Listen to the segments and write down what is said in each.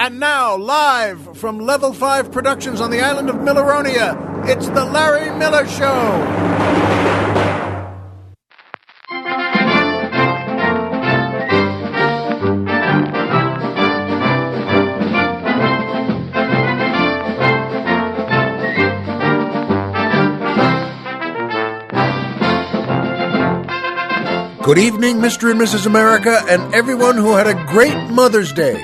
And now, live from Level 5 Productions on the island of Milleronia, it's The Larry Miller Show. Good evening, Mr. and Mrs. America, and everyone who had a great Mother's Day.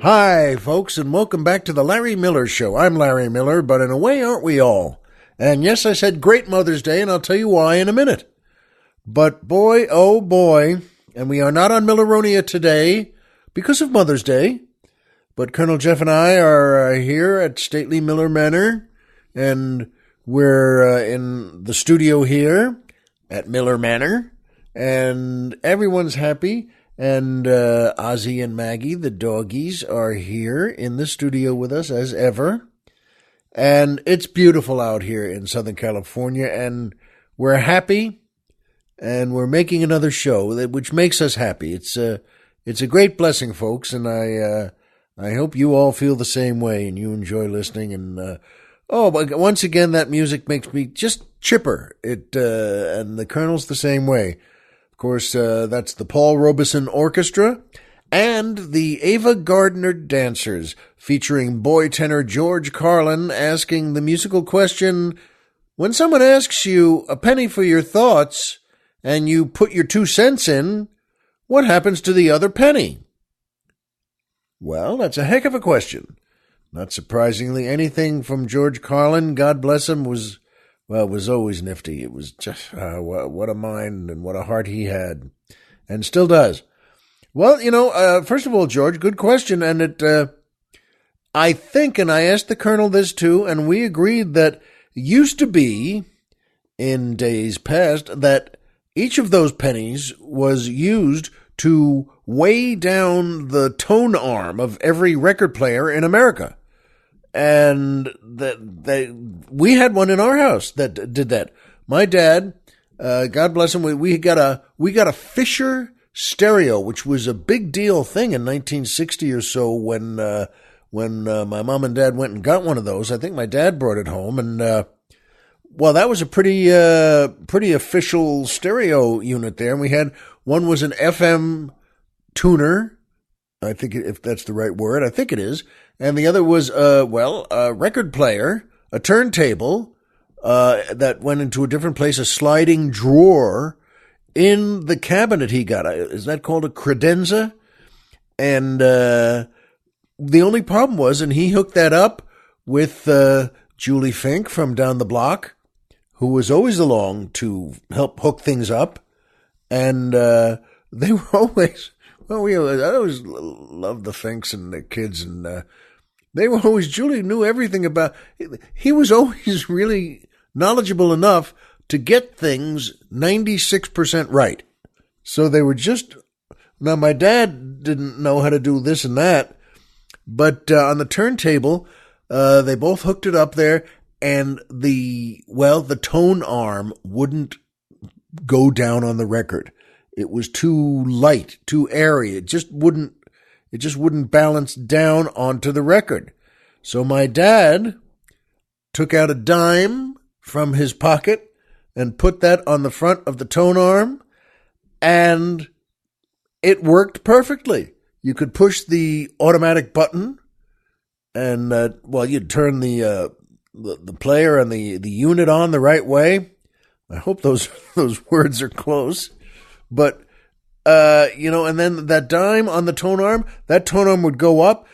Hi, folks, and welcome back to the Larry Miller Show. I'm Larry Miller, but in a way, aren't we all? And yes, I said great Mother's Day, and I'll tell you why in a minute. But boy, oh boy, and we are not on Milleronia today because of Mother's Day, but Colonel Jeff and I are here at stately Miller Manor, and we're in the studio here at Miller Manor, and everyone's happy. And Ozzy and Maggie, the doggies, are here in the studio with us as ever. And it's beautiful out here in Southern California, and we're happy, and we're making another show, which makes us happy. It's a great blessing, folks, and I hope you all feel the same way and you enjoy listening. And but once again, that music makes me just chipper. And the Colonel's the same way. Of course, that's the Paul Robeson Orchestra and the Ava Gardner Dancers, featuring boy tenor George Carlin asking the musical question, when someone asks you a penny for your thoughts and you put your 2 cents in, what happens to the other penny? Well, that's a heck of a question. Not surprisingly, anything from George Carlin, God bless him, was always nifty. It was just, what a mind and what a heart he had, and still does. Well, first of all, George, good question, and I think, and I asked the Colonel this too, and we agreed that used to be, in days past, that each of those pennies was used to weigh down the tone arm of every record player in America. And we had one in our house that did that. My dad, God bless him, we got a Fisher stereo, which was a big deal thing in 1960 or so when my mom and dad went and got one of those. I think my dad brought it home, and that was a pretty official stereo unit there. And we had one was an FM tuner, I think, if that's the right word, I think it is. And the other was, a record player, a turntable, that went into a different place, a sliding drawer in the cabinet he got. Is that called a credenza? And, the only problem was, and he hooked that up with, Julie Fink from down the block, who was always along to help hook things up. And, they were always, I always loved the Finks and the kids, and, they were always, Julie knew everything about, he was always really knowledgeable enough to get things 96% right. So they were now my dad didn't know how to do this and that, but on the turntable, they both hooked it up there, and the tone arm wouldn't go down on the record. It was too light, too airy. It just wouldn't balance down onto the record. So my dad took out a dime from his pocket and put that on the front of the tone arm, and it worked perfectly. You could push the automatic button, and you'd turn the player and the unit on the right way. I hope those words are close. But, and then that dime on the tone arm would go up.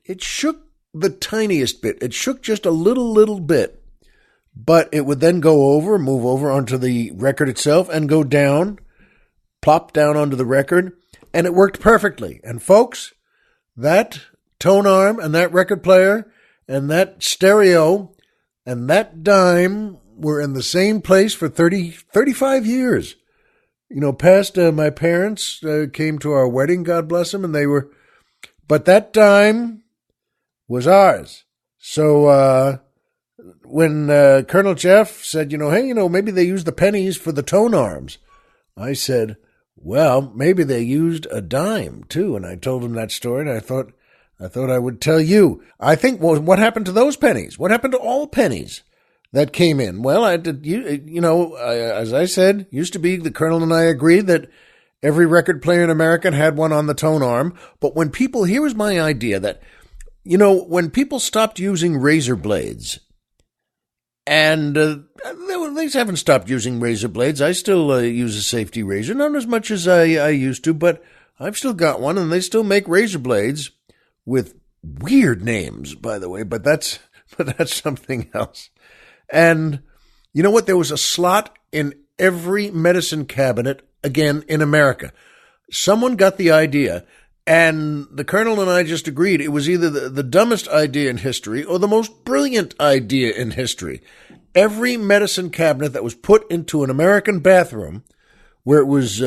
It shook the tiniest bit. It shook just a little bit. But it would then move over onto the record itself and go down, plop down onto the record, and it worked perfectly. And folks, that tone arm and that record player and that stereo and that dime were in the same place for 35 years. Past my parents came to our wedding, God bless them, and but that dime was ours. So when Colonel Jeff said, hey, maybe they use the pennies for the tone arms, I said, Well, maybe they used a dime, too. And I told him that story, and I thought I would tell you. I think, well, what happened to those pennies? What happened to all pennies that came in? Well, as I said, used to be the Colonel and I agreed that every record player in America had one on the tone arm. But here was my idea that, when people stopped using razor blades, and they haven't stopped using razor blades. I still use a safety razor, not as much as I used to, but I've still got one, and they still make razor blades with weird names, by the way, but that's something else. And you know what? There was a slot in every medicine cabinet, again, in America. Someone got the idea, and the Colonel and I just agreed it was either the dumbest idea in history or the most brilliant idea in history. Every medicine cabinet that was put into an American bathroom, where it was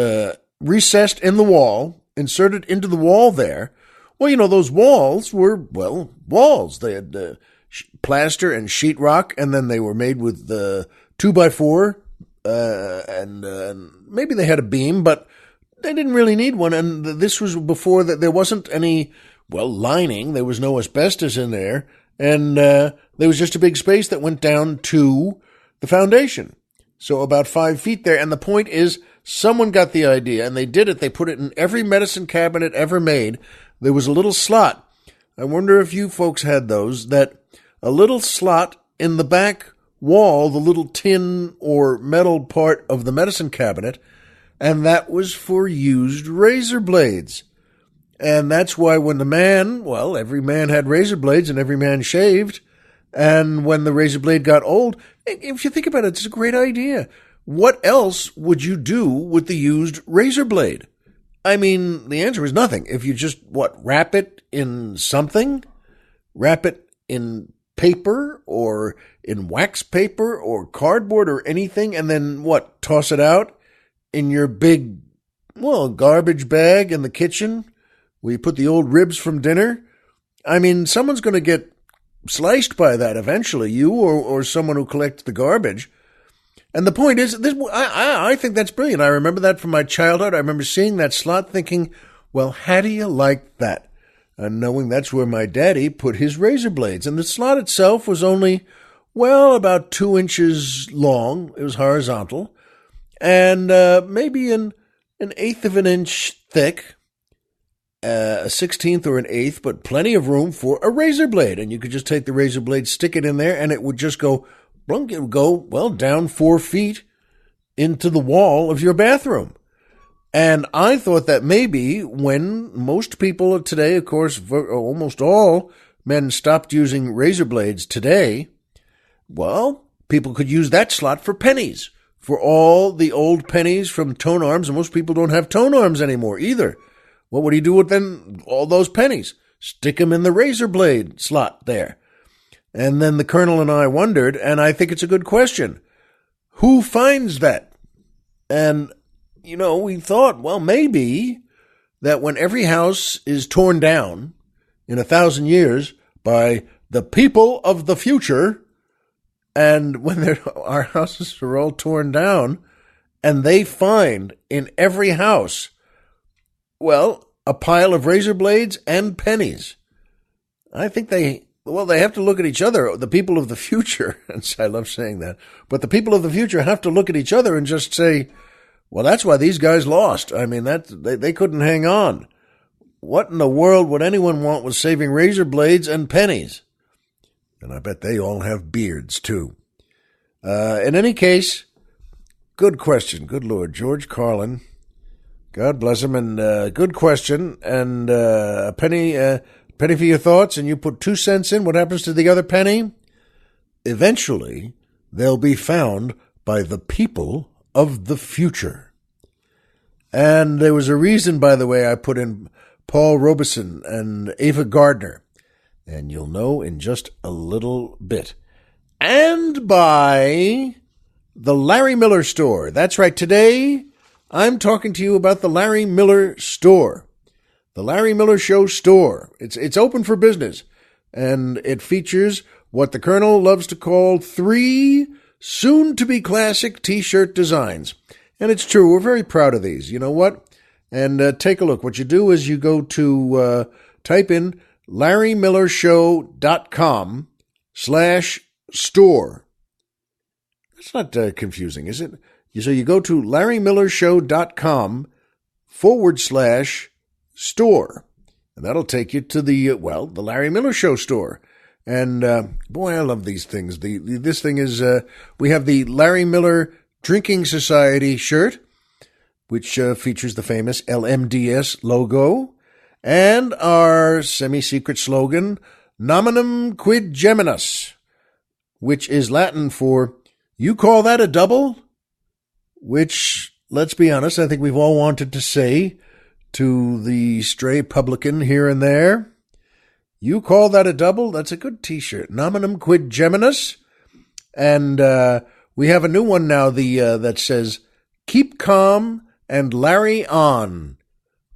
recessed in the wall, inserted into the wall there, well, those walls were, walls. They had plaster and sheetrock, and then they were made with 2x4, and maybe they had a beam, but they didn't really need one. And this was before that there wasn't any, lining. There was no asbestos in there, and there was just a big space that went down to the foundation. So about 5 feet there. And the point is, someone got the idea, and they did it. They put it in every medicine cabinet ever made. There was a little slot. I wonder if you folks had those, that a little slot in the back wall, the little tin or metal part of the medicine cabinet, and that was for used razor blades. And that's why when every man had razor blades and every man shaved, and when the razor blade got old, if you think about it, it's a great idea. What else would you do with the used razor blade? I mean, the answer is nothing. If you just, wrap it in something? Wrap it in paper or in wax paper or cardboard or anything, and then toss it out in your big, garbage bag in the kitchen where you put the old ribs from dinner? I mean, someone's going to get sliced by that eventually, you or someone who collects the garbage. And the point is, I think that's brilliant. I remember that from my childhood. I remember seeing that slot thinking, how do you like that? And knowing that's where my daddy put his razor blades. And the slot itself was only, about 2 inches long. It was horizontal. And maybe an eighth of an inch thick, a 16th or an eighth, but plenty of room for a razor blade. And you could just take the razor blade, stick it in there, and it would just go, it would go, down 4 feet into the wall of your bathroom. And I thought that maybe when most people today, of course, almost all men stopped using razor blades today, people could use that slot for pennies, for all the old pennies from tone arms, and most people don't have tone arms anymore either. What would he do with then all those pennies? Stick them in the razor blade slot there. And then the Colonel and I wondered, and I think it's a good question, who finds that? And, we thought, maybe that when every house is torn down in 1,000 years by the people of the future, and when our houses are all torn down, and they find in every house, a pile of razor blades and pennies, I think they have to look at each other, the people of the future, and I love saying that, but the people of the future have to look at each other and just say, that's why these guys lost. I mean, they couldn't hang on. What in the world would anyone want with saving razor blades and pennies? And I bet they all have beards, too. In any case, good question. Good Lord. George Carlin. God bless him. And good question. And a penny for your thoughts, and you put 2 cents in. What happens to the other penny? Eventually, they'll be found by the people of the future. And there was a reason, by the way, I put in Paul Robeson and Ava Gardner. And you'll know in just a little bit. And by the Larry Miller Store. That's right. Today, I'm talking to you about the Larry Miller Store. The Larry Miller Show store. It's open for business, and it features what the Colonel loves to call 3 soon-to-be classic T-shirt designs. And it's true, we're very proud of these. You know what? and take a look. What you do is you go to type in LarryMillerShow.com/store. That's not confusing, is it? So you go to LarryMillerShow.com/store. And that'll take you to the Larry Miller Show store. And, boy, I love these things. This thing is, we have the Larry Miller Drinking Society shirt, which features the famous LMDS logo, and our semi-secret slogan, Nominum Quid Geminus, which is Latin for, you call that a double? Which, let's be honest, I think we've all wanted to say to the stray publican here and there. You call that a double? That's a good T-shirt. Nominum Quid Geminus. And we have a new one now that says, Keep Calm and Larry on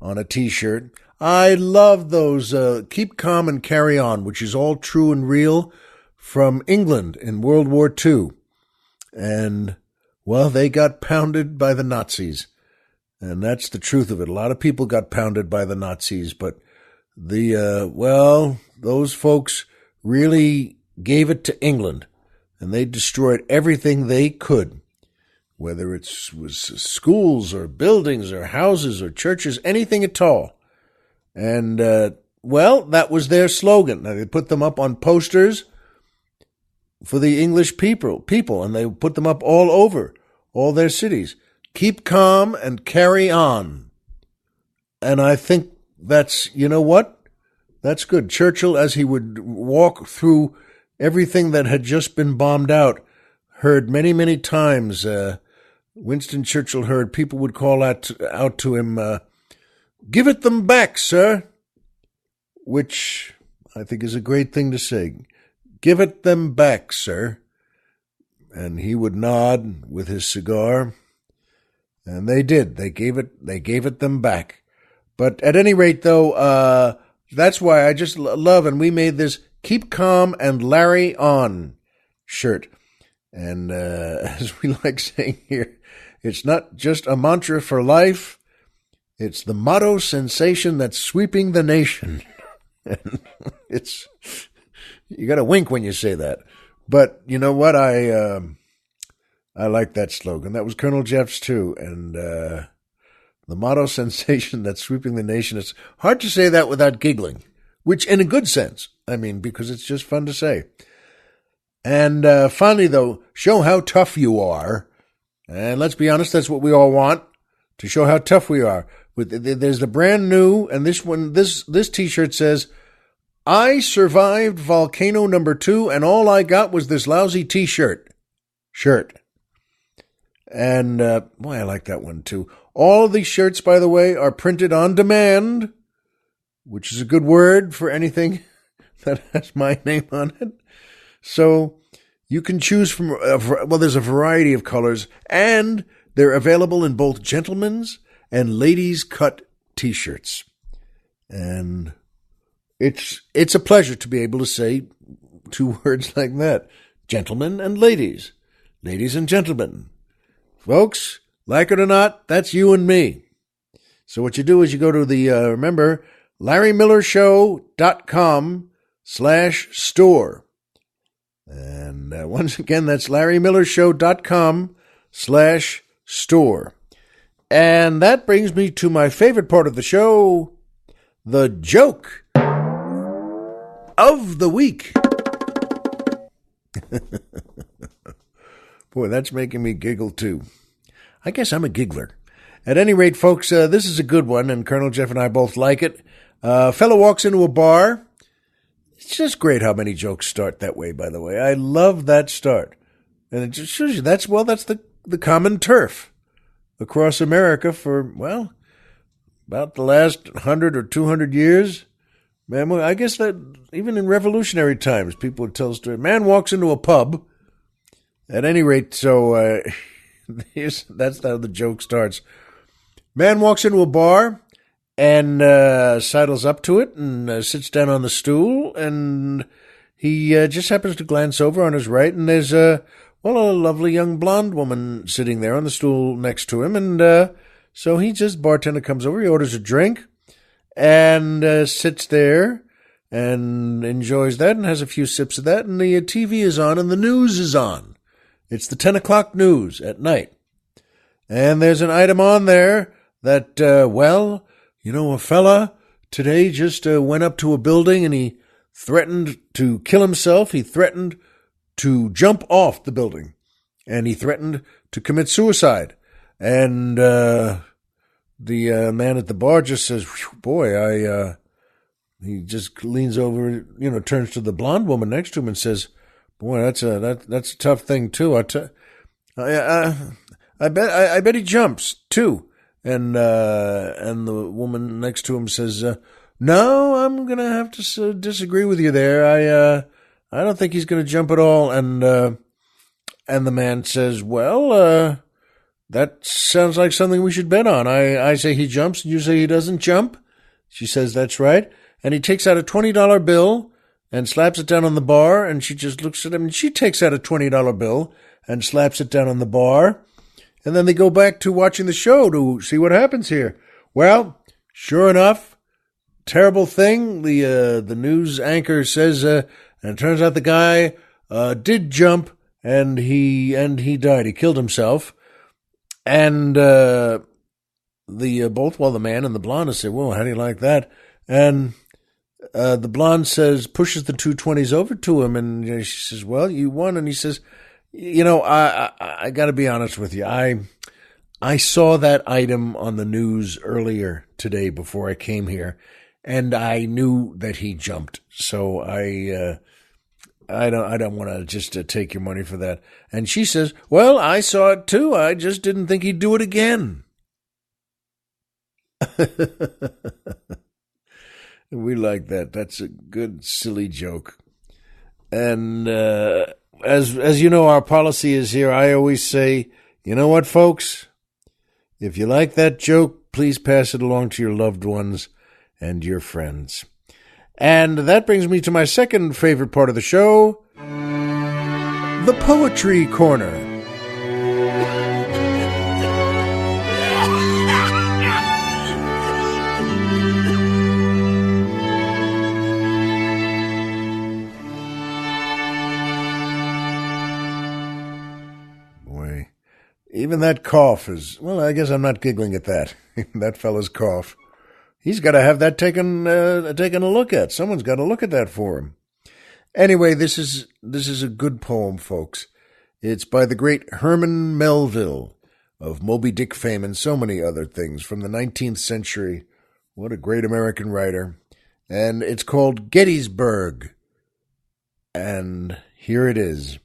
a T-shirt. I love those Keep Calm and Carry On, which is all true and real from England in World War II. And, well, they got pounded by the Nazis. And that's the truth of it. A lot of people got pounded by the Nazis, but those folks really gave it to England, and they destroyed everything they could, whether it was schools or buildings or houses or churches, anything at all. And, that was their slogan. Now, they put them up on posters for the English people, and they put them up all over all their cities. Keep calm and carry on. And I think that's, you know what? That's good. Churchill, as he would walk through everything that had just been bombed out, heard many, many times, Winston Churchill heard people would call out to him, give it them back, sir, which I think is a great thing to say. Give it them back, sir. And he would nod with his cigar. And they did. They gave it them back. But at any rate, though, that's why I just love, and we made this Keep Calm and Larry On shirt. And as we like saying here, it's not just a mantra for life. It's the motto sensation that's sweeping the nation. And you got to wink when you say that. But you know what? I like that slogan. That was Colonel Jeff's too. And the motto sensation that's sweeping the nation. It's hard to say that without giggling, which in a good sense. I mean, because it's just fun to say. And finally, though, show how tough you are. And let's be honest, that's what we all want, to show how tough we are. There's the brand new, and this one, this T-shirt says, I survived volcano number 2, and all I got was this lousy T-shirt. And, boy, I like that one, too. All of these shirts, by the way, are printed on demand, which is a good word for anything that has my name on it. So you can choose from, there's a variety of colors, and they're available in both gentlemen's and ladies' cut T-shirts. And it's a pleasure to be able to say 2 words like that. Gentlemen and ladies. Ladies and gentlemen. Folks, like it or not, that's you and me. So what you do is you go to the, remember, LarryMillerShow.com/store. And once again, that's LarryMillerShow.com/store. And that brings me to my favorite part of the show, the joke of the week. Boy, that's making me giggle too. I guess I'm a giggler. At any rate, folks, this is a good one, and Colonel Jeff and I both like it. Fellow walks into a bar. It's just great how many jokes start that way, by the way. I love that start. And it just shows you that's the common turf across America for, about the last 100 or 200 years. Man, I guess that even in revolutionary times, people would tell a story. Man walks into a pub. At any rate, so that's how the joke starts. Man walks into a bar and sidles up to it and sits down on the stool, and he just happens to glance over on his right, and there's a lovely young blonde woman sitting there on the stool next to him. And So bartender comes over, he orders a drink, and sits there and enjoys that and has a few sips of that, and the TV is on and the news is on. It's the 10 o'clock news at night. And there's an item on there that, a fella today just went up to a building and he threatened to kill himself. He threatened to jump off the building. And he threatened to commit suicide. And the man at the bar just says, boy, he just leans over, turns to the blonde woman next to him and says, boy, that's a tough thing too. I bet he jumps too. And the woman next to him says, no, I'm going to have to disagree with you there. I don't think he's going to jump at all. And the man says, well, that sounds like something we should bet on. I say he jumps and you say he doesn't jump. She says, that's right. And he takes out a $20 bill and slaps it down on the bar. And she just looks at him and she takes out a $20 bill and slaps it down on the bar. And then they go back to watching the show to see what happens here. Well, sure enough, terrible thing. The news anchor says, and it turns out the guy did jump and he died. He killed himself. And the man and the blonde say, well, how do you like that? And the blonde pushes the 220s over to him, and she says, well, you won. And he says, I got to be honest with you. I saw that item on the news earlier today before I came here, and I knew that he jumped. So I don't want to just take your money for that. And she says, well, I saw it too. I just didn't think he'd do it again. We like that. That's a good, silly joke. And as you know, our policy is here. I always say, you know what, folks? If you like that joke, please pass it along to your loved ones and your friends. And that brings me to my second favorite part of the show, the Poetry Corner. Even that cough is, well, I guess I'm not giggling at that. That fella's cough. He's got to have that taken a look at. Someone's got to look at that for him. Anyway, this is a good poem, folks. It's by the great Herman Melville of Moby Dick fame and so many other things from the 19th century. What a great American writer. And it's called Gettysburg. And here it is.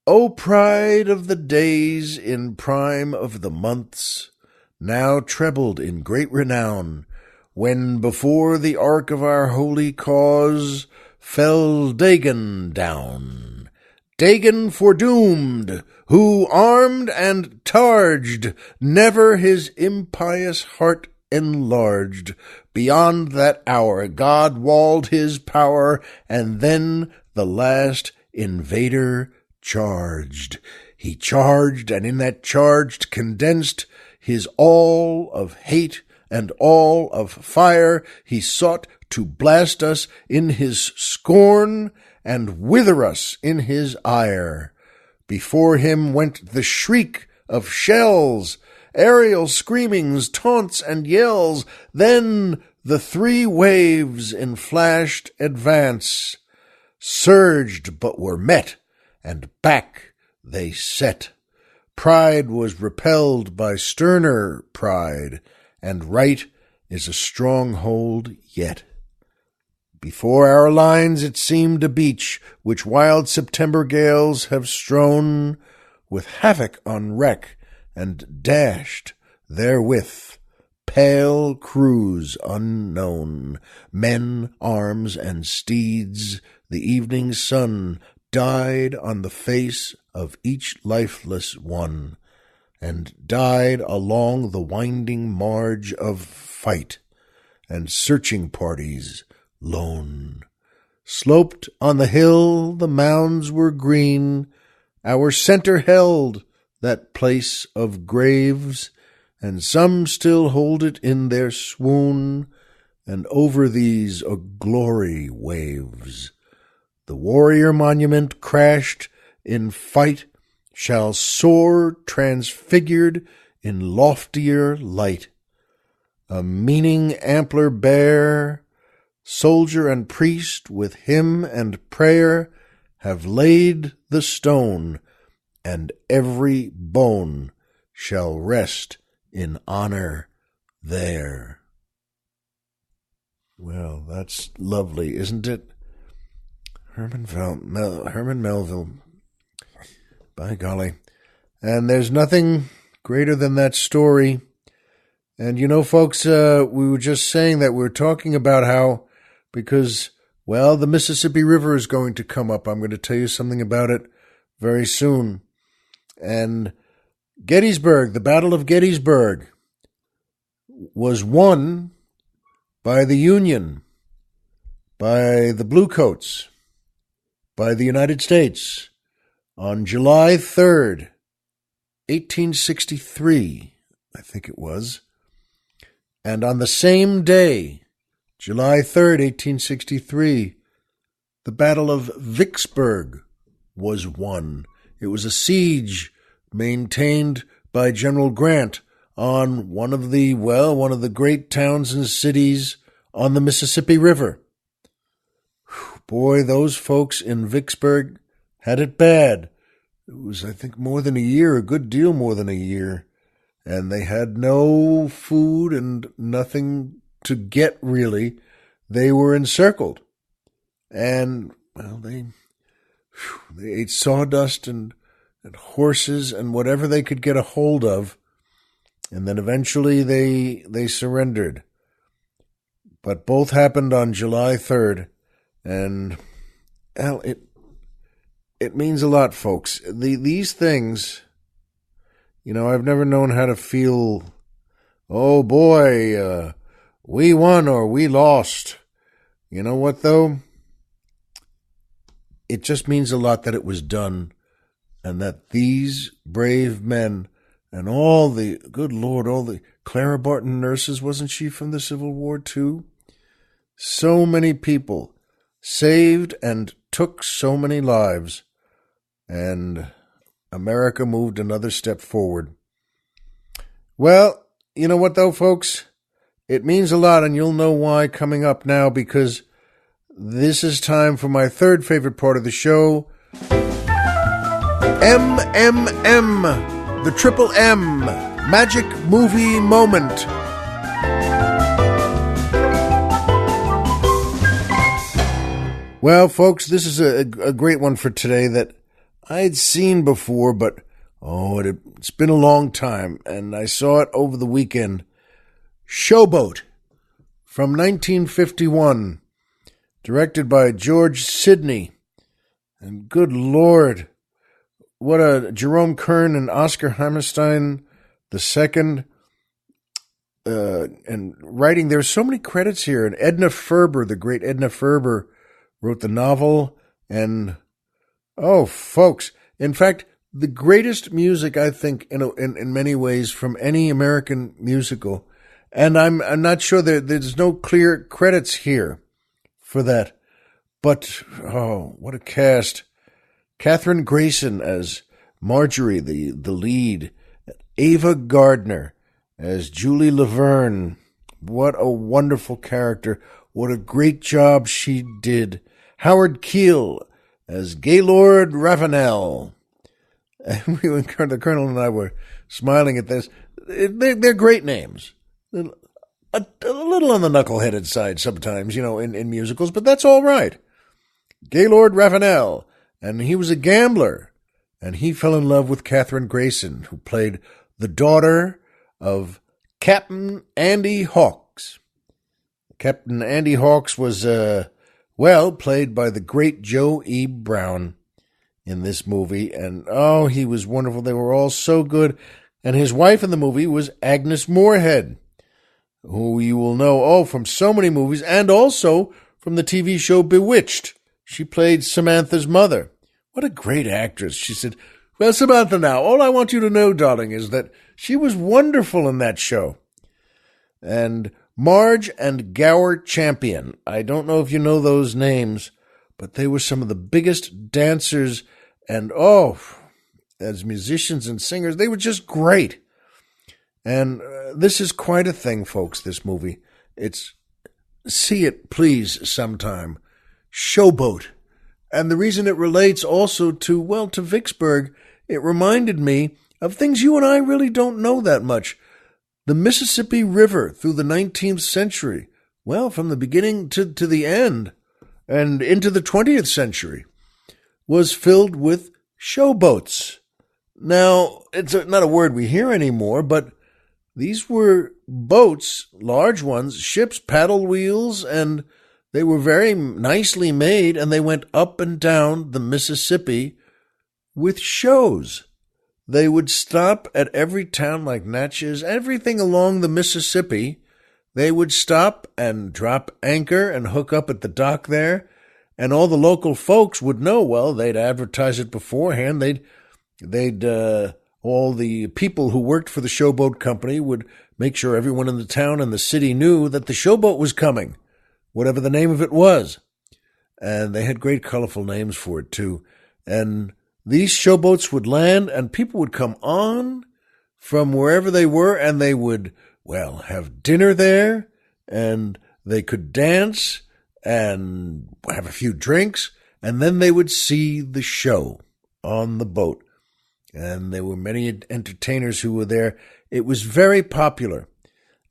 O pride of the days in prime of the months, now trebled in great renown, when before the ark of our holy cause fell Dagon down. Dagon foredoomed, who armed and targed, never his impious heart enlarged. Beyond that hour God walled his power, and then the last invader charged. He charged, and in that charged condensed his all of hate and all of fire. He sought to blast us in his scorn and wither us in his ire. Before him went the shriek of shells, aerial screamings, taunts, and yells. Then the three waves in flashed advance surged but were met, and back they set. Pride was repelled by sterner pride, and right is a stronghold yet. Before our lines it seemed a beach which wild September gales have strown with havoc on wreck, and dashed therewith pale crews unknown, men, arms, and steeds. The evening sun died on the face of each lifeless one, and died along the winding marge of fight, and searching parties lone. Sloped on the hill the mounds were green, our center held that place of graves, and some still hold it in their swoon, and over these a glory waves. The warrior monument crashed in fight shall soar transfigured in loftier light. A meaning ampler bear, soldier and priest with hymn and prayer have laid the stone, and every bone shall rest in honor there. Well, that's lovely, isn't it? Herman Melville. By golly. And there's nothing greater than that story. And you know, folks, we were just saying that we were talking about how, because, well, the Mississippi River is going to come up. I'm going to tell you something about it very soon. And Gettysburg, the Battle of Gettysburg, was won by the Union, by the Bluecoats, by the United States on July 3rd, 1863, I think it was. And on the same day, July 3rd, 1863, the Battle of Vicksburg was won. It was a siege maintained by General Grant on one of the great towns and cities on the Mississippi River. Boy, those folks in Vicksburg had it bad. It was, I think, more than a year, a good deal more than a year. And they had no food and nothing to get, really. They were encircled. And, well, they ate sawdust and horses and whatever they could get a hold of. And then eventually they surrendered. But both happened on July 3rd. And, well, it means a lot, folks. These things, you know, I've never known how to feel, oh boy, we won or we lost. You know what, though? It just means a lot that it was done, and that these brave men and all the, good Lord, all the, Clara Barton nurses, wasn't she from the Civil War too? So many people saved and took so many lives, and America moved another step forward. Well, you know what, though, folks? It means a lot, and you'll know why coming up now, because this is time for my third favorite part of the show, MMM, the Triple M, Magic Movie Moment. Well, folks, this is a great one for today that I'd seen before, but, it's been a long time, and I saw it over the weekend. Showboat, from 1951, directed by George Sidney. And good Lord, what a Jerome Kern and Oscar Hammerstein II, and writing. There's so many credits here, and Edna Ferber, the great Edna Ferber, wrote the novel, and, folks, in fact, the greatest music, I think, in many ways, from any American musical, and I'm not sure there's no clear credits here for that, but, what a cast. Katherine Grayson as Marjorie, the lead, Ava Gardner as Julie Laverne. What a wonderful character. What a great job she did. Howard Keel as Gaylord Ravenel. And the Colonel and I were smiling at this. They're great names. A little on the knuckleheaded side sometimes, in musicals, but that's all right. Gaylord Ravenel, and he was a gambler, and he fell in love with Katherine Grayson, who played the daughter of Captain Andy Hawks. Captain Andy Hawks was, played by the great Joe E. Brown in this movie. And, he was wonderful. They were all so good. And his wife in the movie was Agnes Moorehead, who you will know, from so many movies, and also from the TV show Bewitched. She played Samantha's mother. What a great actress. She said, "Well, Samantha, now, all I want you to know, darling, is that She was wonderful in that show. And Marge and Gower Champion. I don't know if you know those names, but they were some of the biggest dancers and, as musicians and singers, they were just great. And this is quite a thing, folks, this movie. See it, please, sometime. Showboat. And the reason it relates also to Vicksburg, it reminded me of things you and I really don't know that much. The Mississippi River through the 19th century, from the beginning to the end and into the 20th century, was filled with showboats. Now, it's not a word we hear anymore, but these were boats, large ones, ships, paddle wheels, and they were very nicely made, and they went up and down the Mississippi with shows. They would stop at every town like Natchez, everything along the Mississippi. They would stop and drop anchor and hook up at the dock there, and all the local folks would know. They'd advertise it beforehand. All the people who worked for the Showboat Company would make sure everyone in the town and the city knew that the showboat was coming, whatever the name of it was. And they had great colorful names for it, too. And these showboats would land, and people would come on from wherever they were, and they would, have dinner there, and they could dance and have a few drinks, and then they would see the show on the boat. And there were many entertainers who were there. It was very popular,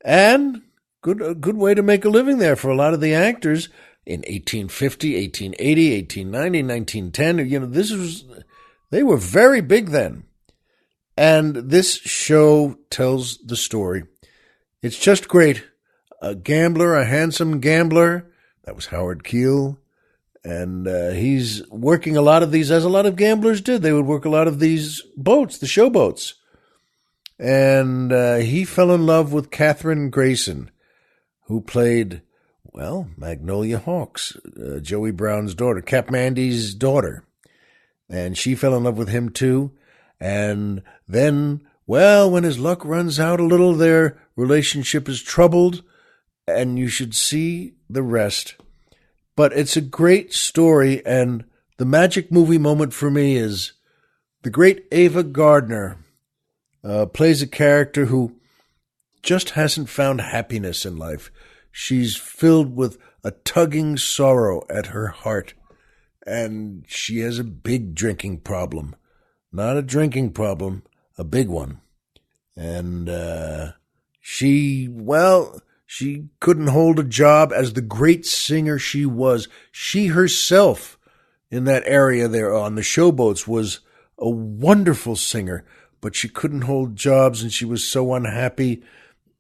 and a good way to make a living there for a lot of the actors in 1850, 1880, 1890, 1910. They were very big then. And this show tells the story. It's just great. A gambler, a handsome gambler, that was Howard Keel. And he's working a lot of these, as a lot of gamblers did. They would work a lot of these boats, the showboats. And he fell in love with Katherine Grayson, who played, Magnolia Hawks, Joey Brown's daughter, Cap Mandy's daughter. And she fell in love with him too. And then, when his luck runs out a little, their relationship is troubled, and you should see the rest. But it's a great story, and the magic movie moment for me is the great Ava Gardner plays a character who just hasn't found happiness in life. She's filled with a tugging sorrow at her heart, and she has a big drinking problem. Not a drinking problem, a big one. And she couldn't hold a job as the great singer she was. She herself, in that area there on the showboats, was a wonderful singer, but she couldn't hold jobs, and she was so unhappy,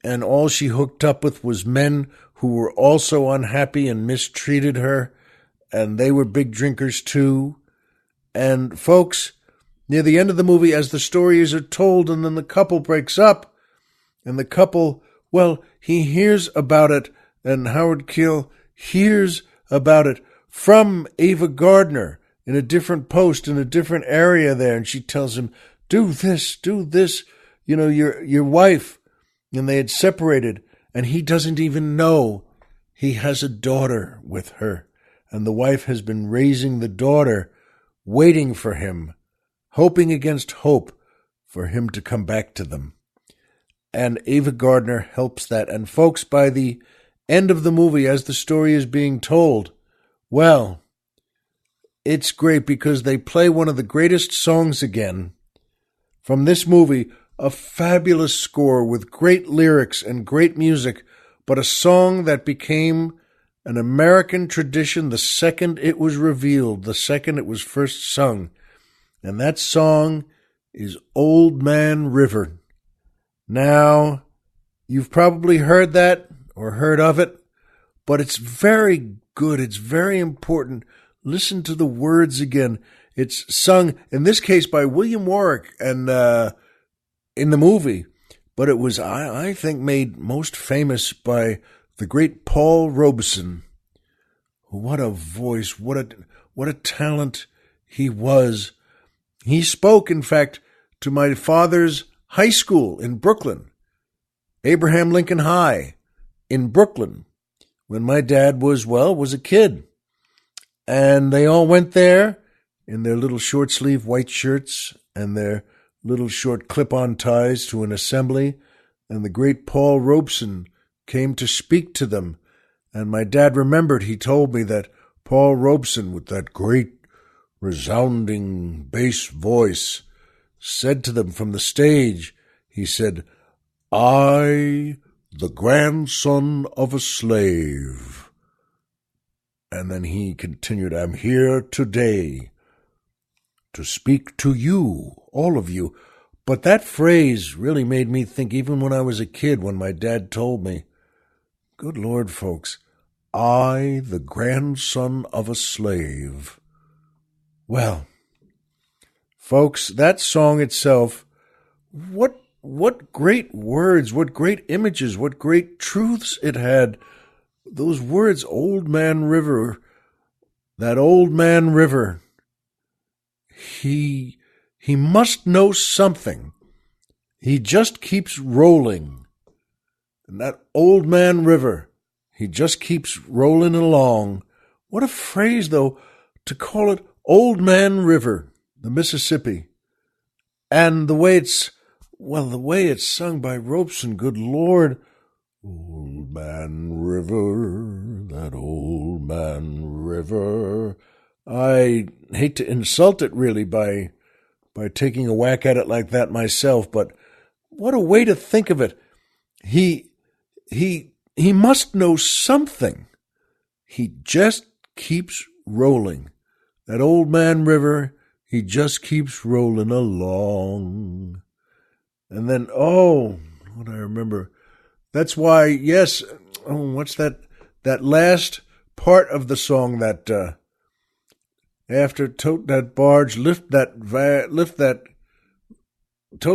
and all she hooked up with was men who were also unhappy and mistreated her, and they were big drinkers too. And folks, near the end of the movie, as the stories are told, and then the couple breaks up, and the couple, he hears about it, and Howard Keel hears about it from Ava Gardner in a different post in a different area there, and she tells him, do this, your wife. And they had separated, and he doesn't even know he has a daughter with her, and the wife has been raising the daughter, waiting for him, hoping against hope for him to come back to them. And Ava Gardner helps that. And folks, by the end of the movie, as the story is being told, it's great because they play one of the greatest songs again from this movie, a fabulous score with great lyrics and great music, but a song that became an American tradition the second it was revealed, the second it was first sung. And that song is Old Man River. Now, you've probably heard that or heard of it, but it's very good. It's very important. Listen to the words again. It's sung, in this case, by William Warwick and in the movie, but it was, I think, made most famous by the great Paul Robeson. What a voice, what a talent he was. He spoke, in fact, to my father's high school in Brooklyn, Abraham Lincoln High in Brooklyn, when my dad was a kid. And they all went there in their little short-sleeve white shirts and their little short clip-on ties to an assembly, and the great Paul Robeson came to speak to them. And my dad remembered, he told me that Paul Robeson, with that great resounding bass voice, said to them from the stage, he said, "I, the grandson of a slave." And then he continued, "I'm here today to speak to you, all of you." But that phrase really made me think, even when I was a kid, when my dad told me, good Lord, folks, "I, the grandson of a slave." Well, folks, that song itself, what great words, what great images, what great truths it had. Those words, Old Man River, that old man river, he must know something. He just keeps rolling. And that old man river, he just keeps rolling along. What a phrase, though, to call it Old Man River, the Mississippi. And the way it's sung by Robeson, good Lord. Old Man River, that old man river. I hate to insult it really by taking a whack at it like that myself, but what a way to think of it. He must know something. He just keeps rolling. That old man river, he just keeps rolling along. And then, what I remember. That's why, yes, what's that last part of the song that, after tote that barge, tote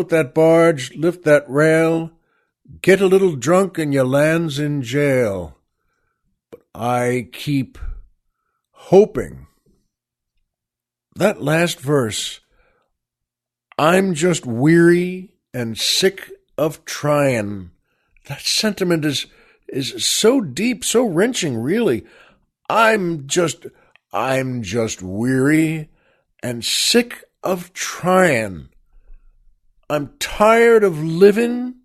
that barge, lift that rail, get a little drunk and you lands in jail. But I keep hoping. That last verse, I'm just weary and sick of trying. That sentiment is so deep, so wrenching, really. I'm just weary and sick of trying. I'm tired of living,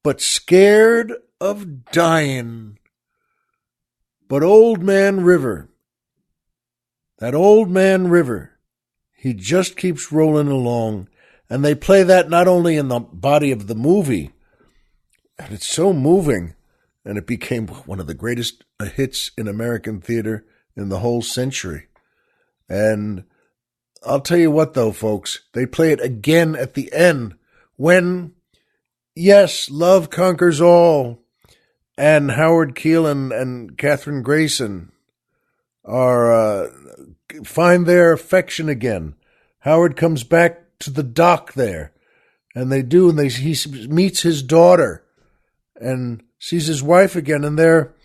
but scared of dying. But Old Man River, that old man river, he just keeps rolling along. And they play that not only in the body of the movie, and it's so moving, and it became one of the greatest hits in American theater in the whole century. And I'll tell you what, though, folks, they play it again at the end when, yes, love conquers all, and Howard Keel and Katherine Grayson are find their affection again. Howard comes back to the dock there, and he meets his daughter and sees his wife again, and their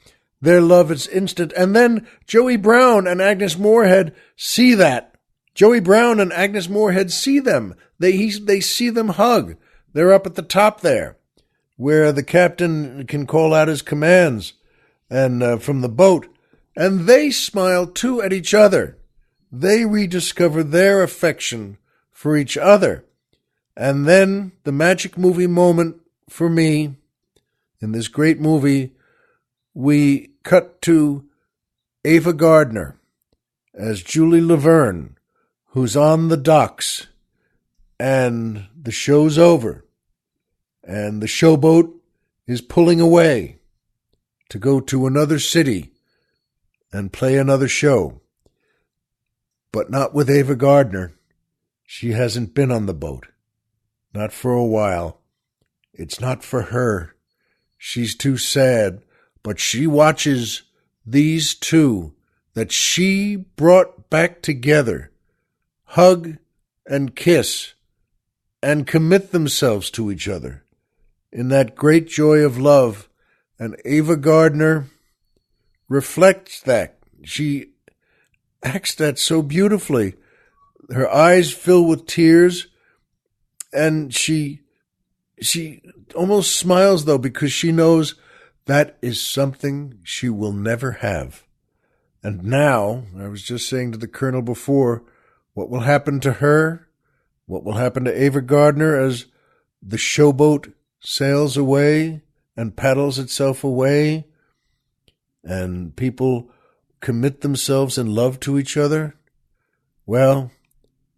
love is instant. And then Joey Brown and Agnes Moorehead see that. Joey Brown and Agnes Moorehead see them. They see them hug. They're up at the top there, where the captain can call out his commands, and from the boat, and they smile too at each other. They rediscover their affection for each other. And then the magic movie moment for me, in this great movie, we cut to Ava Gardner as Julie Laverne, who's on the docks, and the show's over, and the showboat is pulling away to go to another city and play another show. But not with Ava Gardner. She hasn't been on the boat. Not for a while. It's not for her. She's too sad. But she watches these two that she brought back together hug and kiss and commit themselves to each other in that great joy of love. And Ava Gardner reflects that. She acts that so beautifully. Her eyes fill with tears, and she She almost smiles, though, because she knows that is something she will never have. And now, I was just saying to the Colonel before, what will happen to her? What will happen to Ava Gardner as the Showboat sails away and paddles itself away, and people commit themselves in love to each other? Well,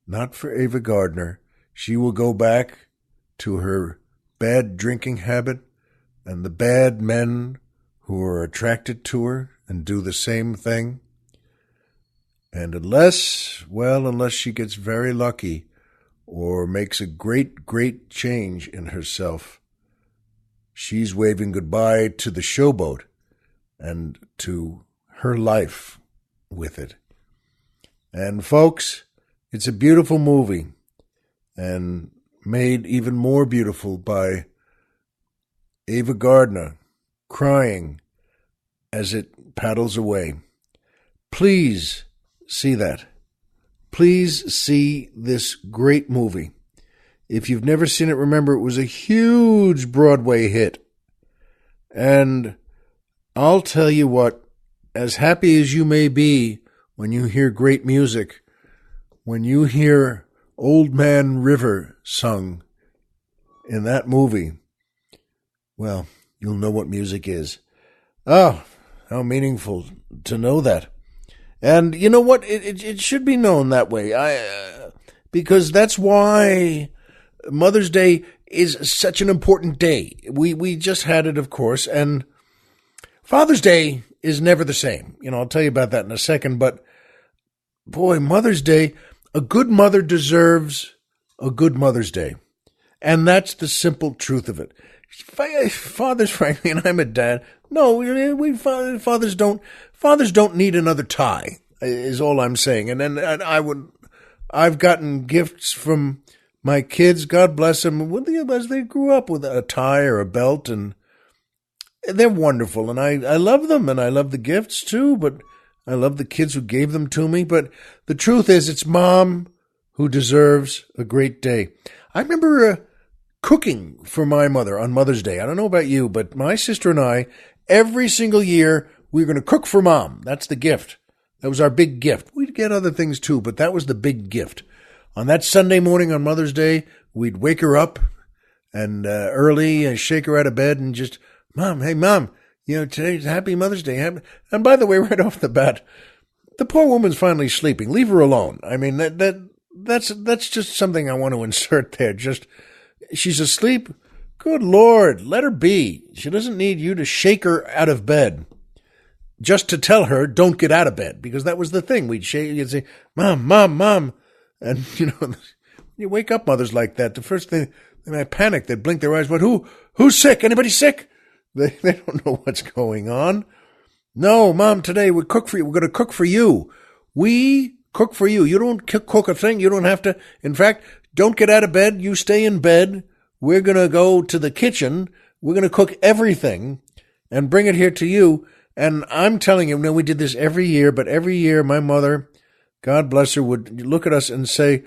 not for Ava Gardner. She will go back to her bad drinking habit and the bad men who are attracted to her and do the same thing. And unless she gets very lucky or makes a great, great change in herself, she's waving goodbye to the Showboat and to her life with it. And folks, it's a beautiful movie, and made even more beautiful by Ava Gardner crying as it paddles away. Please see that. Please see this great movie. If you've never seen it, remember it was a huge Broadway hit. And I'll tell you what, as happy as you may be when you hear great music, when you hear Old Man River sung in that movie, well, you'll know what music is. Oh, how meaningful to know that. And you know what? It should be known that way. Because that's why Mother's Day is such an important day. We just had it, of course, and Father's Day is never the same. I'll tell you about that in a second, but boy, Mother's Day, a good mother deserves a good Mother's Day. And that's the simple truth of it. Fathers, frankly, and I'm a dad, no, fathers don't need another tie, is all I'm saying. And then I've gotten gifts from my kids, God bless them, as they grew up with a tie or a belt, and they're wonderful. And I love them, and I love the gifts too, but I love the kids who gave them to me. But the truth is, it's Mom who deserves a great day. I remember cooking for my mother on Mother's Day. I don't know about you, but my sister and I, every single year, we were going to cook for Mom. That's the gift. That was our big gift. We'd get other things too, but that was the big gift. On that Sunday morning on Mother's Day, we'd wake her up and early and shake her out of bed and just, Mom, hey, Mom, today's Happy Mother's Day. And by the way, right off the bat, the poor woman's finally sleeping. Leave her alone. I mean, that's just something I want to insert there. Just, she's asleep. Good Lord, let her be. She doesn't need you to shake her out of bed just to tell her don't get out of bed, because that was the thing. We'd shake, you'd say, Mom, Mom, Mom. And, you wake up mothers like that. The first thing, they might panic. They'd blink their eyes. But who's sick? Anybody sick? They don't know what's going on. No, Mom, today we cook for you. We're going to cook for you. We cook for you. You don't cook a thing. You don't have to. In fact, don't get out of bed. You stay in bed. We're going to go to the kitchen. We're going to cook everything and bring it here to you. And I'm telling you, we did this every year, but every year my mother, God bless her, would look at us and say,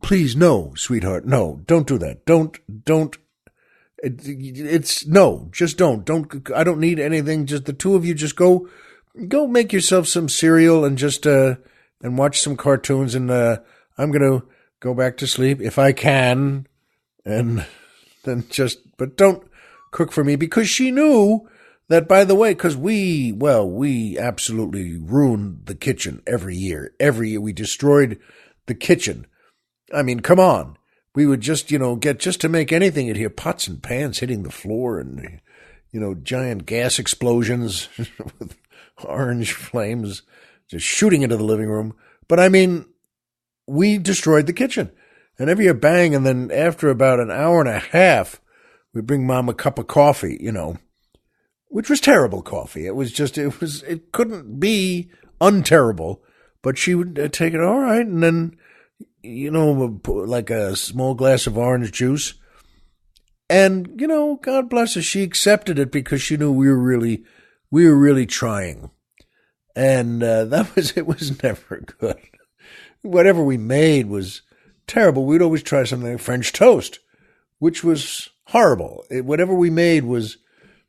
please, no, sweetheart, no, don't do that. Don't, no, just don't. I don't need anything. Just the two of you, just go make yourself some cereal and just, and watch some cartoons. And, I'm going to go back to sleep if I can. And then but don't cook for me, because she knew that, by the way, because we absolutely ruined the kitchen every year. Every year we destroyed the kitchen. I mean, come on. We would just, get just to make anything, you'd hear pots and pans hitting the floor and, giant gas explosions with orange flames just shooting into the living room. But I mean, we destroyed the kitchen. And every year, bang, and then after about an hour and a half, we'd bring Mom a cup of coffee, which was terrible coffee. It couldn't be unterrible, but she would take it, all right, and then, like a small glass of orange juice. And, God bless her, she accepted it because she knew we were really trying. And it was never good. Whatever we made was terrible. We'd always try something like French toast, which was horrible. Whatever we made was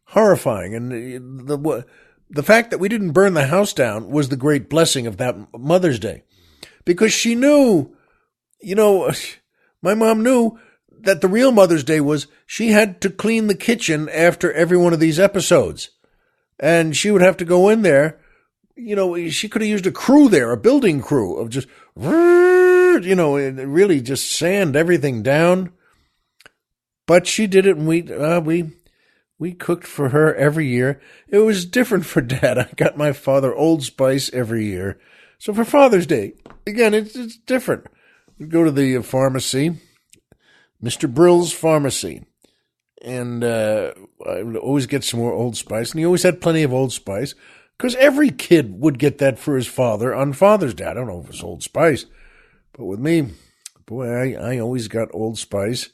horrifying. And the fact that we didn't burn the house down was the great blessing of that Mother's Day. Because she knew, my mom knew that the real Mother's Day was she had to clean the kitchen after every one of these episodes. And she would have to go in there. She could have used a crew there, a building crew of just, really just sand everything down. But she did it, and we cooked for her every year. It was different for Dad. I got my father Old Spice every year. So for Father's Day, again, it's different. We go to the pharmacy, Mr. Brill's Pharmacy, and I would always get some more Old Spice, and he always had plenty of Old Spice, because every kid would get that for his father on Father's Day. I don't know if it was Old Spice, but with me, boy, I always got Old Spice.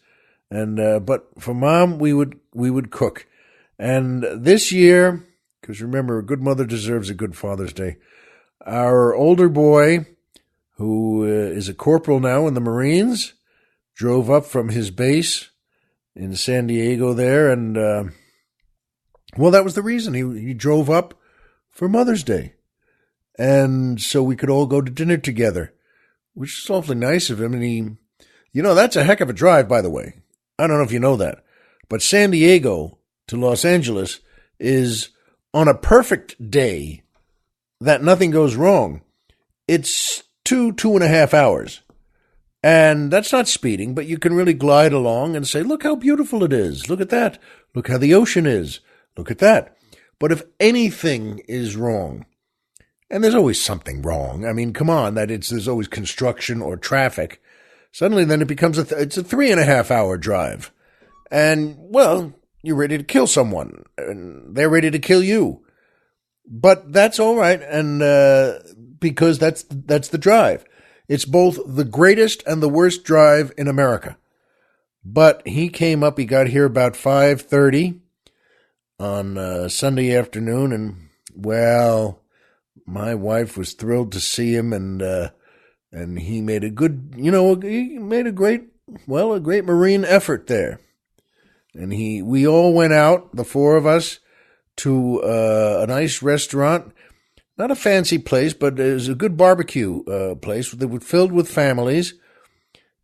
And but for Mom, we would cook. And this year, because remember, a good mother deserves a good Father's Day, our older boy, who is a corporal now in the Marines, drove up from his base in San Diego there. And, that was the reason. He drove up for Mother's Day. And so we could all go to dinner together, which is awfully nice of him. And that's a heck of a drive, by the way. I don't know if you know that, but San Diego to Los Angeles is, on a perfect day that nothing goes wrong, it's 2.5 hours. And that's not speeding, but you can really glide along and say, look how beautiful it is. Look at that. Look how the ocean is. Look at that. But if anything is wrong, and there's always something wrong. I mean, come on, there's always construction or traffic. Suddenly, then it becomes it's a 3.5 hour drive. And, you're ready to kill someone, and they're ready to kill you. But that's all right, and because that's the drive. It's both the greatest and the worst drive in America. But he came up, he got here about 5:30 on Sunday afternoon, and, my wife was thrilled to see him, and he made a good, he made a great Marine effort there. And we all went out, the four of us, to a nice restaurant, not a fancy place, but it was a good barbecue place that was filled with families.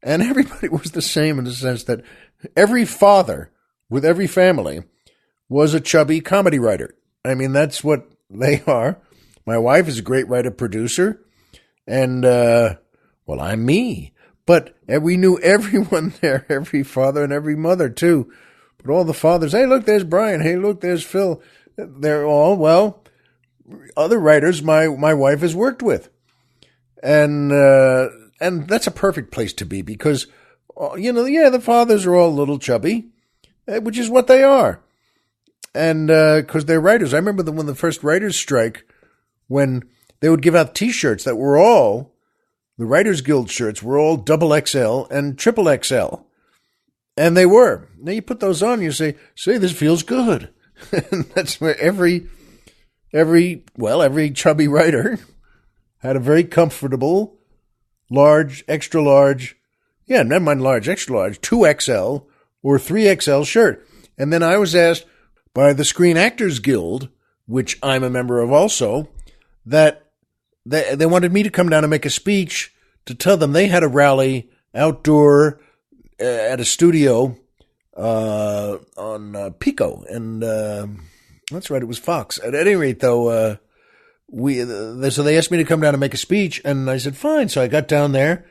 And everybody was the same in the sense that every father with every family was a chubby comedy writer. I mean, that's what they are. My wife is a great writer-producer. And, I'm me. But we knew everyone there, every father and every mother, too. But all the fathers, hey, look, there's Brian. Hey, look, there's Phil. They're all, other writers my wife has worked with. And that's a perfect place to be because, the fathers are all a little chubby, which is what they are. And because they're writers. I remember when the first writers' strike, when they would give out T-shirts that were all, the Writers Guild shirts were all XXL and XXL. And they were. Now you put those on, you say, this feels good. And that's where every chubby writer had a very comfortable, large, extra large, never mind large, extra large, 2XL or 3XL shirt. And then I was asked by the Screen Actors Guild, which I'm a member of also, that they wanted me to come down and make a speech to tell them they had a rally outdoor at a studio on Pico, and that's right, it was Fox. At any rate, though, so they asked me to come down and make a speech, and I said fine. So I got down there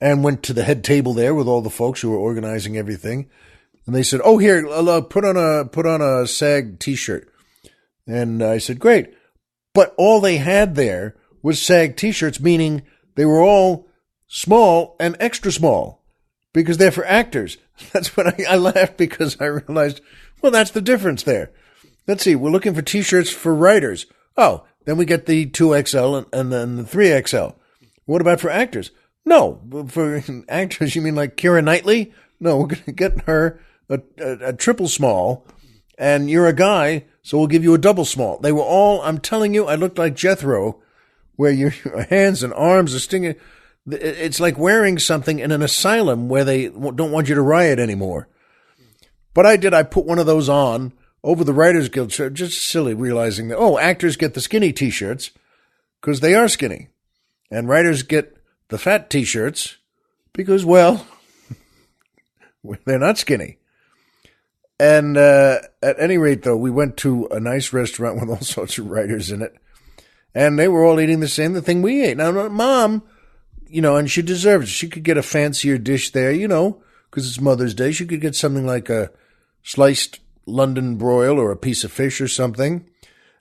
and went to the head table there with all the folks who were organizing everything, and they said, "Oh, here, put on a SAG T-shirt," and I said, "Great," but all they had there was SAG T-shirts, meaning they were all small and extra small because they're for actors. That's when I laughed because I realized, that's the difference there. Let's see, we're looking for T-shirts for writers. Oh, then we get the 2XL and then the 3XL. What about for actors? No, for actors, you mean like Keira Knightley? No, we're going to get her a triple small, and you're a guy, so we'll give you a double small. They were all, I'm telling you, I looked like Jethro, where your hands and arms are stinging. It's like wearing something in an asylum where they don't want you to riot anymore. But I put one of those on over the Writers Guild shirt, just silly, realizing that, actors get the skinny T-shirts because they are skinny. And writers get the fat T-shirts because, well, they're not skinny. And at any rate, though, we went to a nice restaurant with all sorts of writers in it. And they were all eating the thing we ate. Now, Mom, and she deserves it. She could get a fancier dish there, because it's Mother's Day. She could get something like a sliced London broil or a piece of fish or something.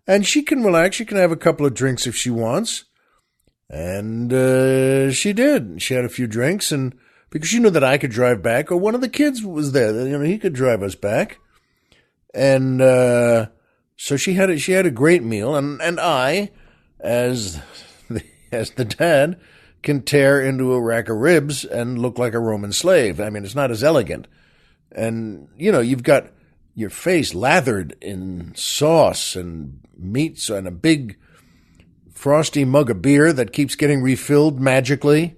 And she can relax. She can have a couple of drinks if she wants. And she did. She had a few drinks, and because she knew that I could drive back, or one of the kids was there. He could drive us back. And so she had a great meal, and I, as the dad, can tear into a rack of ribs and look like a Roman slave. I mean, it's not as elegant. And, you've got your face lathered in sauce and meats and a big frosty mug of beer that keeps getting refilled magically.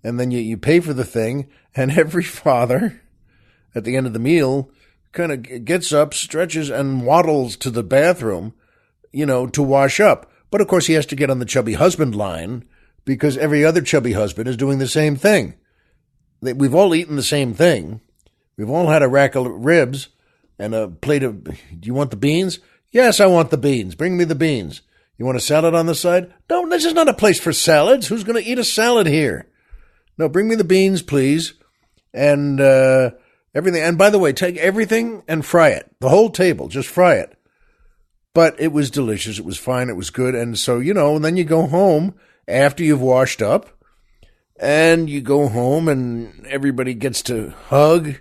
And then you pay for the thing, and every father at the end of the meal kind of gets up, stretches, and waddles to the bathroom, to wash up. But, of course, he has to get on the chubby husband line because every other chubby husband is doing the same thing. We've all eaten the same thing. We've all had a rack of ribs and a plate of, do you want the beans? Yes, I want the beans. Bring me the beans. You want a salad on the side? No, this is not a place for salads. Who's going to eat a salad here? No, bring me the beans, please. And everything. And by the way, take everything and fry it. The whole table, just fry it. But it was delicious. It was fine. It was good. And so, and then you go home after you've washed up. And you go home and everybody gets to hug.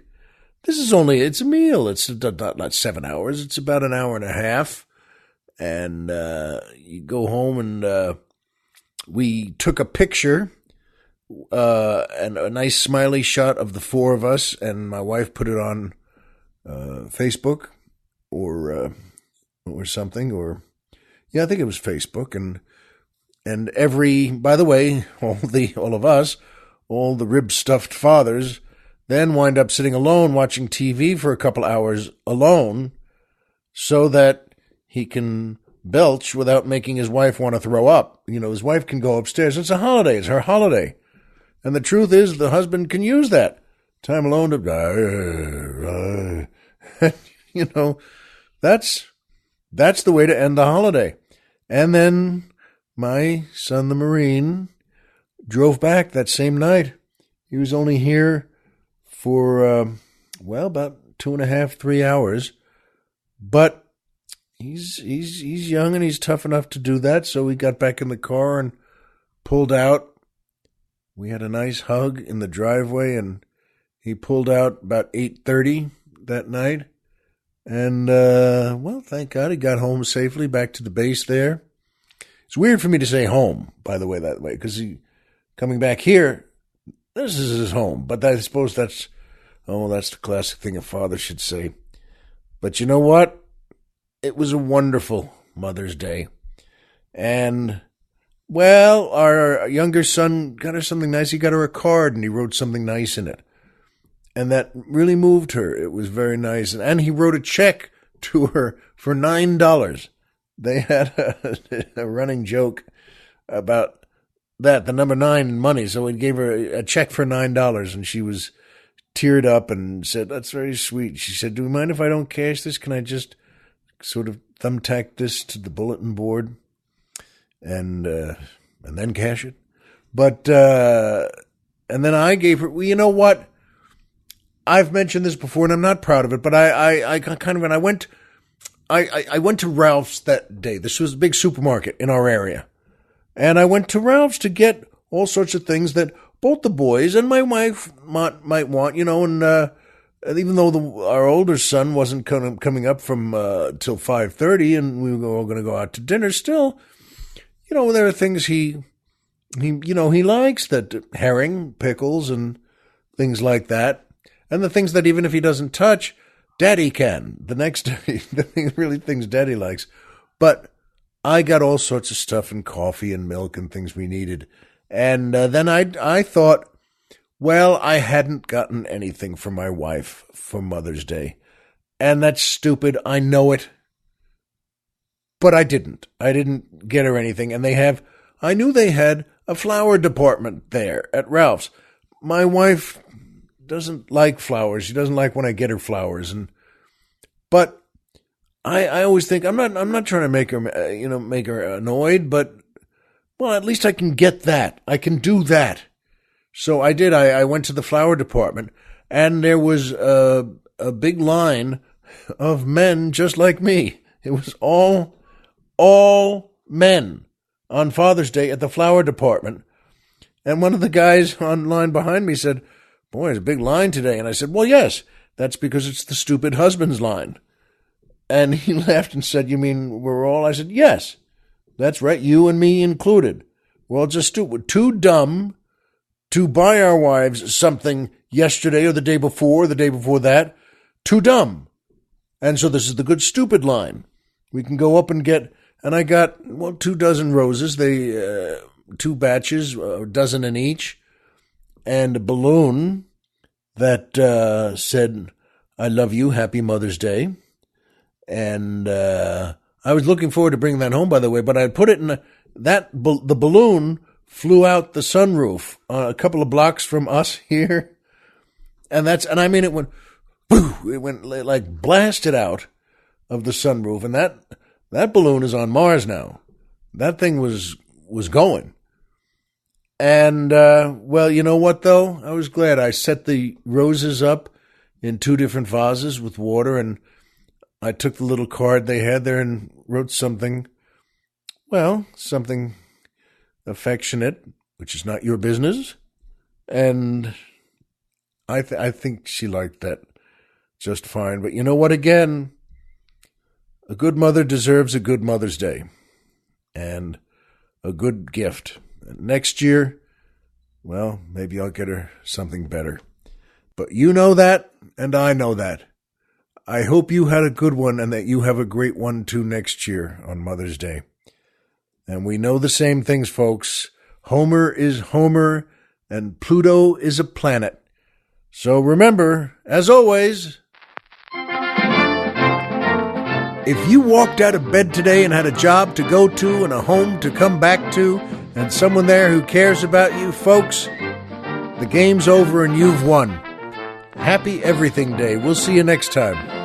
It's a meal. It's not 7 hours. It's about an hour and a half. And you go home and we took a picture and a nice smiley shot of the four of us. And my wife put it on Facebook or something. I think it was Facebook. And by the way, all of us, all the rib-stuffed fathers, then wind up sitting alone watching TV for a couple hours alone so that he can belch without making his wife want to throw up. His wife can go upstairs. It's a holiday. It's her holiday. And the truth is the husband can use that time alone to, that's the way to end the holiday. And then my son, the Marine, drove back that same night. He was only here for, about 2.5, 3 hours. But he's young and he's tough enough to do that. So we got back in the car and pulled out. We had a nice hug in the driveway, and he pulled out about 8:30 that night. And, thank God he got home safely back to the base there. It's weird for me to say home, by the way, that way, because coming back here, this is his home. But I suppose that's the classic thing a father should say. But you know what? It was a wonderful Mother's Day. And, our younger son got her something nice. He got her a card, and he wrote something nice in it. And that really moved her. It was very nice. And he wrote a check to her for $9. They had a running joke about that, the number 9 in money. So he gave her a check for $9, and she was teared up and said, "That's very sweet." She said, "Do you mind if I don't cash this? Can I just sort of thumbtack this to the bulletin board and then cash it?" But and then I gave her. Well, you know what? I've mentioned this before, and I'm not proud of it. But I kind of, and I went to Ralph's that day. This was a big supermarket in our area. And I went to Ralph's to get all sorts of things that both the boys and my wife might want, and even though our older son wasn't coming up from till 5:30 and we were all going to go out to dinner, still, there are things he likes, that herring, pickles, and things like that. And the things that even if he doesn't touch, Daddy can. The next day, things Daddy likes. But I got all sorts of stuff and coffee and milk and things we needed. And then I thought, Well, I hadn't gotten anything for my wife for Mother's Day. And that's stupid. I know it. But I didn't. I didn't get her anything. And I knew they had a flower department there at Ralph's. My wife doesn't like flowers. She doesn't like when I get her flowers. But I always think I'm not trying to make her, make her annoyed, but well, at least I can get that. I can do that. So I did. I went to the flower department, and there was a big line of men just like me. It was all men on Father's Day at the flower department. And one of the guys on line behind me said, "Boy, there's a big line today." And I said, "Well, yes, that's because it's the stupid husband's line." And he laughed and said, "You mean we're all?" I said, "Yes, that's right, you and me included. We're all just stupid, too dumb to buy our wives something yesterday or the day before that. Too dumb. And so this is the good stupid line. We can go up and get," and I got, 2 dozen roses. They 2 batches, a dozen in each, and a balloon that said, "I love you, happy Mother's Day." And I was looking forward to bringing that home, by the way, but I put it in the balloon flew out the sunroof a couple of blocks from us here. And I mean, it went, boo, it went like blasted out of the sunroof. And that balloon is on Mars now. That thing was going. And, well, you know what, though? I was glad I set the roses up in 2 different vases with water, and I took the little card they had there and wrote something affectionate, which is not your business. And I think she liked that just fine. But you know what, again, a good mother deserves a good Mother's Day and a good gift. Next year, well, maybe I'll get her something better. But you know that, and I know that. I hope you had a good one and that you have a great one too next year on Mother's Day. And we know the same things, folks. Homer is Homer and Pluto is a planet. So remember, as always, if you walked out of bed today and had a job to go to and a home to come back to and someone there who cares about you, folks, the game's over and you've won. Happy Everything Day. We'll see you next time.